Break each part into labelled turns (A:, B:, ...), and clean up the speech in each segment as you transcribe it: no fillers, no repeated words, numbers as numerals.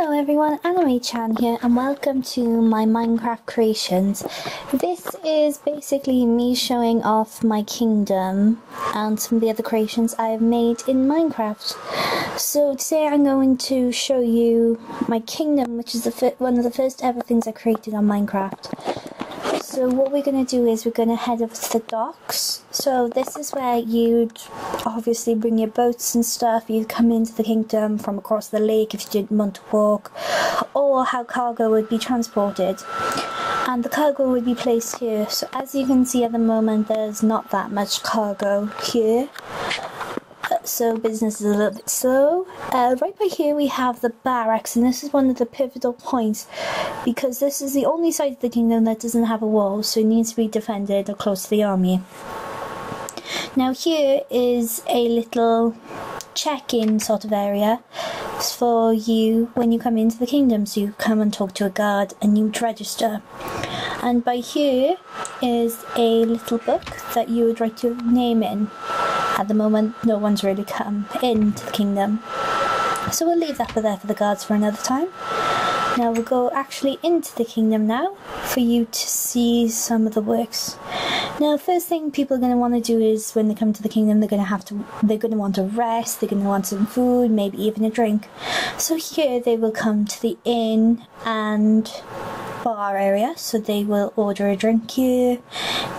A: Hello everyone, Animechan here and welcome to my Minecraft creations. This is basically me showing off my kingdom and some of the other creations I've made in Minecraft. So today I'm going to show you my kingdom, which is one of the first ever things I created on Minecraft. So what we're going to do is we're going to head over to the docks. So this is where you'd obviously bring your boats and stuff. You'd come into the kingdom from across the lake if you didn't want to walk, or how cargo would be transported. And the cargo would be placed here. So as you can see at the moment, there's not that much cargo here. So business is a little bit slow. Right by here we have the barracks, and this is one of the pivotal points because this is the only side of the kingdom that doesn't have a wall, so it needs to be defended or close to the army. Now here is a little check-in sort of area for you when you come into the kingdom, so you come and talk to a guard and you'd register. And by here is a little book that you would write your name in. At the moment, no one's really come into the kingdom, so we'll leave that there for the guards for another time. Now we'll go actually into the kingdom now for you to see some of the works. Now, first thing people are going to want to do is when they come to the kingdom, they're going to want to rest. They're going to want some food, maybe even a drink. So here they will come to the inn and bar area, so they will order a drink here,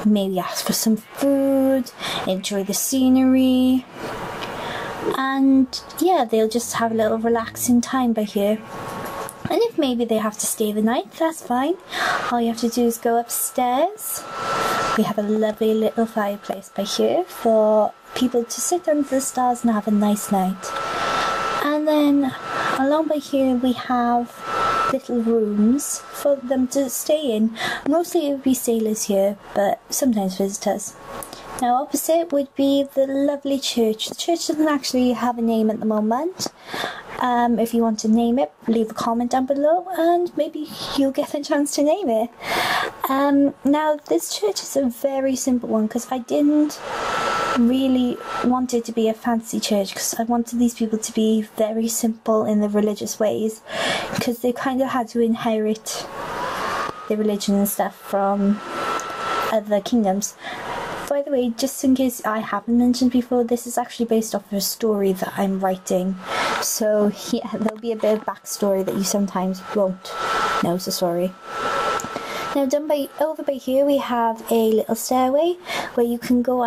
A: maybe ask for some food, enjoy the scenery, and yeah, they'll just have a little relaxing time by here. And if maybe they have to stay the night, that's fine. All you have to do is go upstairs. We have a lovely little fireplace by here for people to sit under the stars and have a nice night. And then along by here we have little rooms for them to stay in. Mostly it would be sailors here, but sometimes visitors. Now opposite would be the lovely church. The church doesn't actually have a name at the moment. If you want to name it, leave a comment down below and maybe you'll get a chance to name it. Now this church is a very simple one because I didn't really want it to be a fancy church, because I wanted these people to be very simple in their religious ways, because they kind of had to inherit their religion and stuff from other kingdoms. By the way, just in case I haven't mentioned before, this is actually based off of a story that I'm writing. So yeah, there'll be a bit of backstory that you sometimes won't know, so sorry. Now over by here we have a little stairway where you can go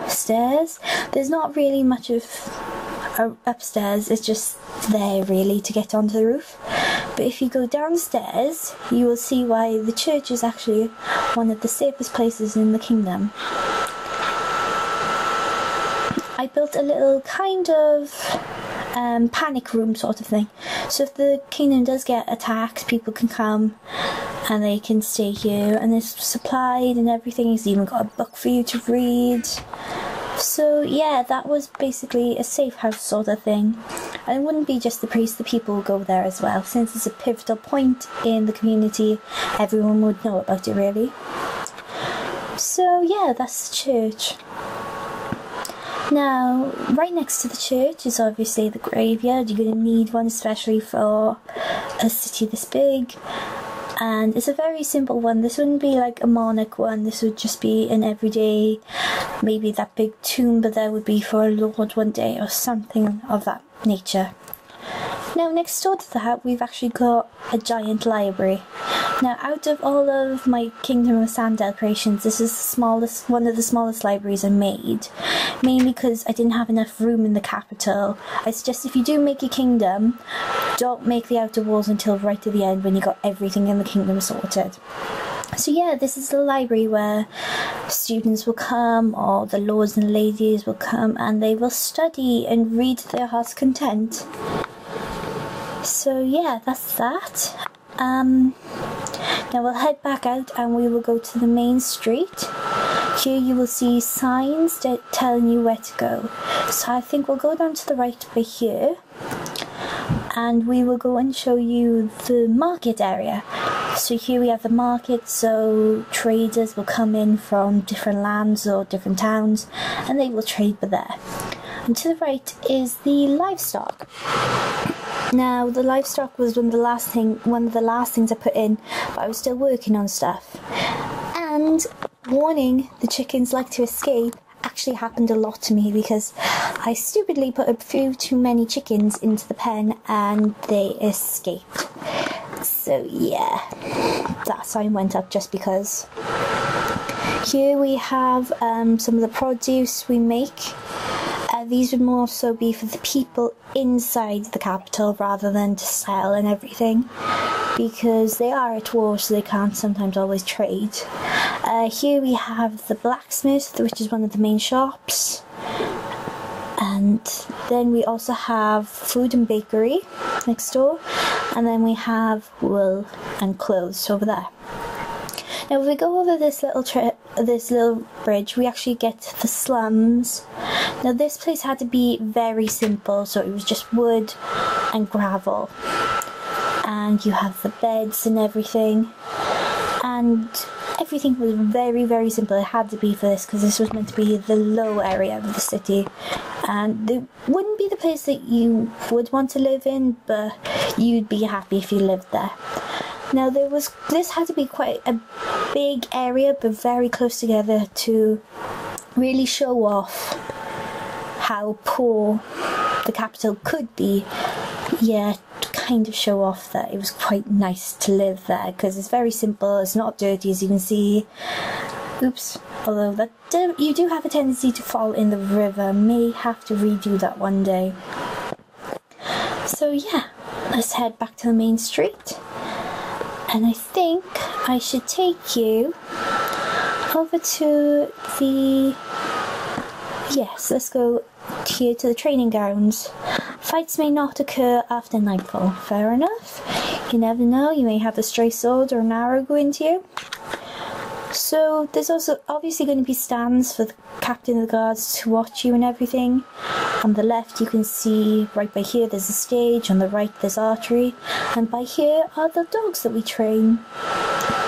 A: upstairs. There's not really much of upstairs, it's just there really to get onto the roof. But if you go downstairs, you will see why the church is actually one of the safest places in the kingdom. I built a little kind of panic room sort of thing. So if the kingdom does get attacked, people can come and they can stay here, and it's supplied and everything. It's even got a book for you to read. So yeah, that was basically a safe house sort of thing. And it wouldn't be just the priests, the people would go there as well. Since it's a pivotal point in the community, everyone would know about it really. So yeah, that's the church. Now, right next to the church is obviously the graveyard. You're going to need one, especially for a city this big. And it's a very simple one. This wouldn't be like a monarch one. This would just be an everyday, maybe that big tomb, but there would be for a lord one day or something of that nature. Now, next door to that, we've actually got a giant library. Now, out of all of my Kingdom of Sandel creations, this is the smallest, one of the smallest libraries I made. Mainly because I didn't have enough room in the capital. I suggest if you do make a kingdom, don't make the outer walls until right at the end when you got everything in the kingdom sorted. So yeah, this is the library where students will come, or the lords and ladies will come, and they will study and read to their heart's content. So yeah, that's that. Now we'll head back out and we will go to the main street. Here you will see signs telling you where to go. So I think we'll go down to the right by here, and we will go and show you the market area. So here we have the market, so traders will come in from different lands or different towns and they will trade there. And to the right is the livestock. Now, the livestock was one of the last things I put in, but I was still working on stuff. And warning, the chickens like to escape actually happened a lot to me because I stupidly put a few too many chickens into the pen and they escaped. So yeah, that sign went up just because. Here we have some of the produce we make. These would more so be for the people inside the capital rather than to sell and everything, because they are at war, so they can't sometimes always trade. Here we have the blacksmith, which is one of the main shops, and then we also have food and bakery next door, and then we have wool and clothes over there. Now if we go over this little bridge, we actually get to the slums. Now this place had to be very simple, so it was just wood and gravel. And you have the beds and everything. And everything was very, very simple. It had to be for this, because this was meant to be the low area of the city. And it wouldn't be the place that you would want to live in, but you'd be happy if you lived there. Now this had to be quite a big area, but very close together to really show off how poor the capital could be. Yeah, to kind of show off that it was quite nice to live there, because it's very simple, it's not dirty as you can see. Oops, although that you do have a tendency to fall in the river. May have to redo that one day. So yeah, let's head back to the main street. And I think I should take you over to the... Yes, let's go here to the training grounds. Fights may not occur after nightfall. Fair enough. You never know, you may have a stray sword or an arrow go into you. So there's also obviously going to be stands for the captain of the guards to watch you and everything. On the left you can see right by here there's a stage, on the right there's archery, and by here are the dogs that we train.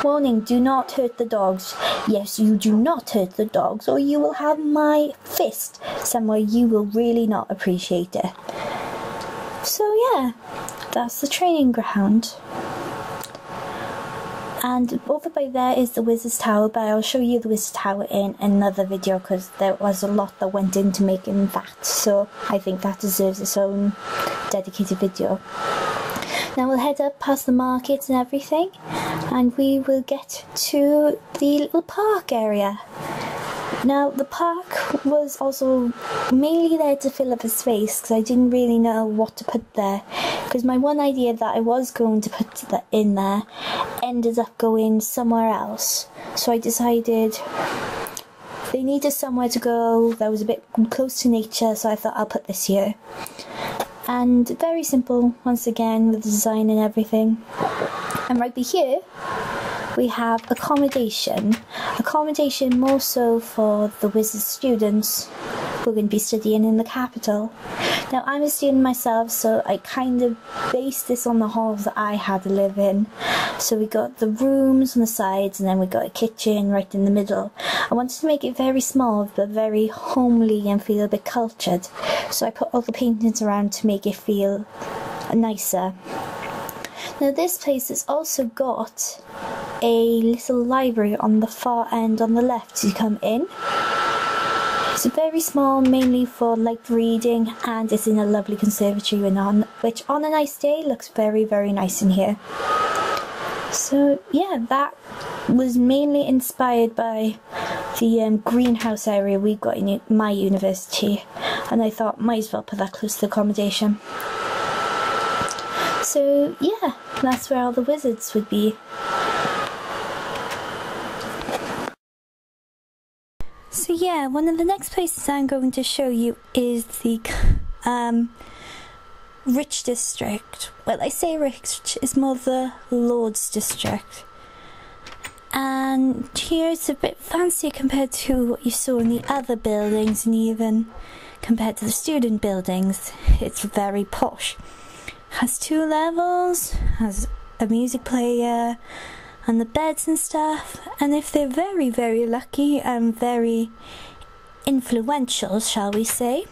A: Warning, do not hurt the dogs. Yes, you do not hurt the dogs, or you will have my fist somewhere you will really not appreciate it. So yeah, that's the training ground. And over by there is the Wizard's Tower, but I'll show you the Wizard's Tower in another video because there was a lot that went into making that, so I think that deserves its own dedicated video. Now we'll head up past the markets and everything, and we will get to the little park area. Now the park was also mainly there to fill up a space because I didn't really know what to put there, because my one idea that I was going to put in there ended up going somewhere else. So I decided they needed somewhere to go that was a bit close to nature, so I thought I'll put this here. And very simple once again with the design and everything. And right by here we have accommodation more so for the wizard students who are going to be studying in the capital. Now I'm a student myself, so I kind of based this on the halls that I had to live in. So we got the rooms on the sides, and then we got a kitchen right in the middle. I wanted to make it very small but very homely and feel a bit cultured, so I put all the paintings around to make it feel nicer. Now this place has also got a little library on the far end on the left as you come in. It's very small, mainly for like reading, and it's in a lovely conservatory which on a nice day looks very, very nice in here. So yeah, that was mainly inspired by the greenhouse area we've got in my university, and I thought might as well put that close to the accommodation. So yeah, that's where all the wizards would be. So yeah, one of the next places I'm going to show you is the rich district. Well, I say rich, it's more the Lord's district. And here it's a bit fancier compared to what you saw in the other buildings, and even compared to the student buildings. It's very posh. Has 2 levels, has a music player, and the beds and stuff, and if they're very, very lucky and very influential, shall we say,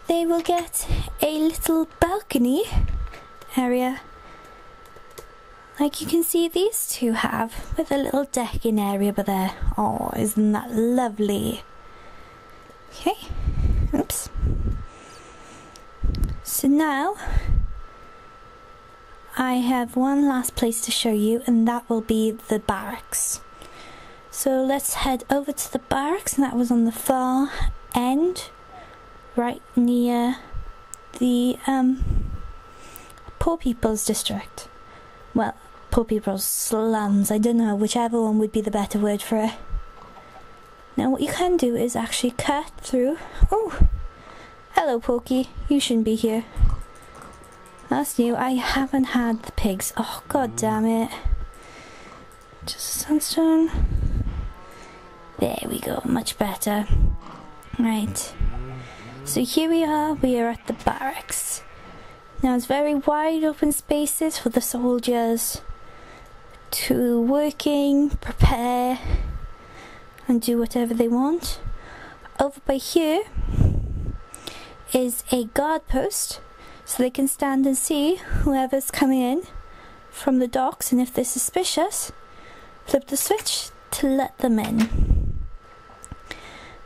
A: they will get a little balcony area, like you can see these two have, with a little decking area by there. Oh, isn't that lovely? Okay, oops. So now I have one last place to show you, and that will be the barracks. So let's head over to the barracks, and that was on the far end, right near the poor people's district. Well, poor people's slums, I don't know, whichever one would be the better word for it. Now what you can do is actually cut through. Oh, hello Pokey, you shouldn't be here. That's new, I haven't had the pigs. Oh, god damn it. Just a sandstone. There we go, much better. Right. So here we are at the barracks. Now it's very wide open spaces for the soldiers to working, prepare, and do whatever they want. Over by here is a guard post, so they can stand and see whoever's coming in from the docks, and if they're suspicious, flip the switch to let them in.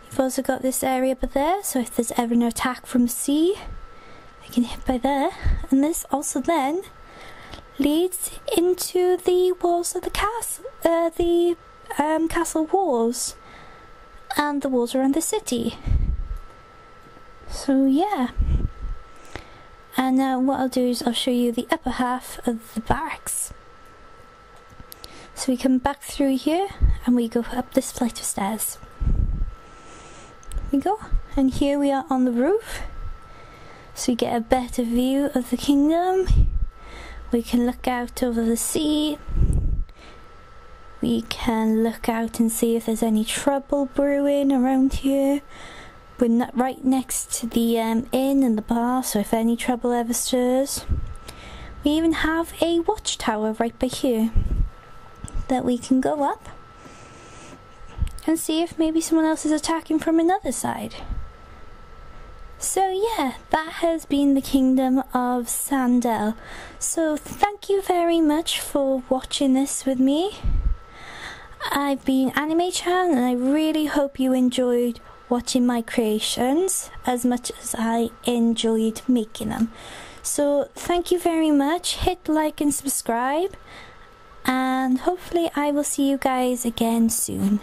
A: You've also got this area up there, so if there's ever an attack from sea, they can hit by there. And this also then leads into the walls of the castle, castle walls, and the walls around the city. So yeah. And now what I'll do is I'll show you the upper half of the barracks. So we come back through here and we go up this flight of stairs. We go, and here we are on the roof. So we get a better view of the kingdom. We can look out over the sea. We can look out and see if there's any trouble brewing around here. We're right next to the inn and the bar, so if any trouble ever stirs. We even have a watchtower right by here that we can go up and see if maybe someone else is attacking from another side. So yeah, that has been the Kingdom of Sandel. So thank you very much for watching this with me. I've been Animechan, and I really hope you enjoyed watching my creations as much as I enjoyed making them. So thank you very much. Hit like and subscribe, and hopefully I will see you guys again soon.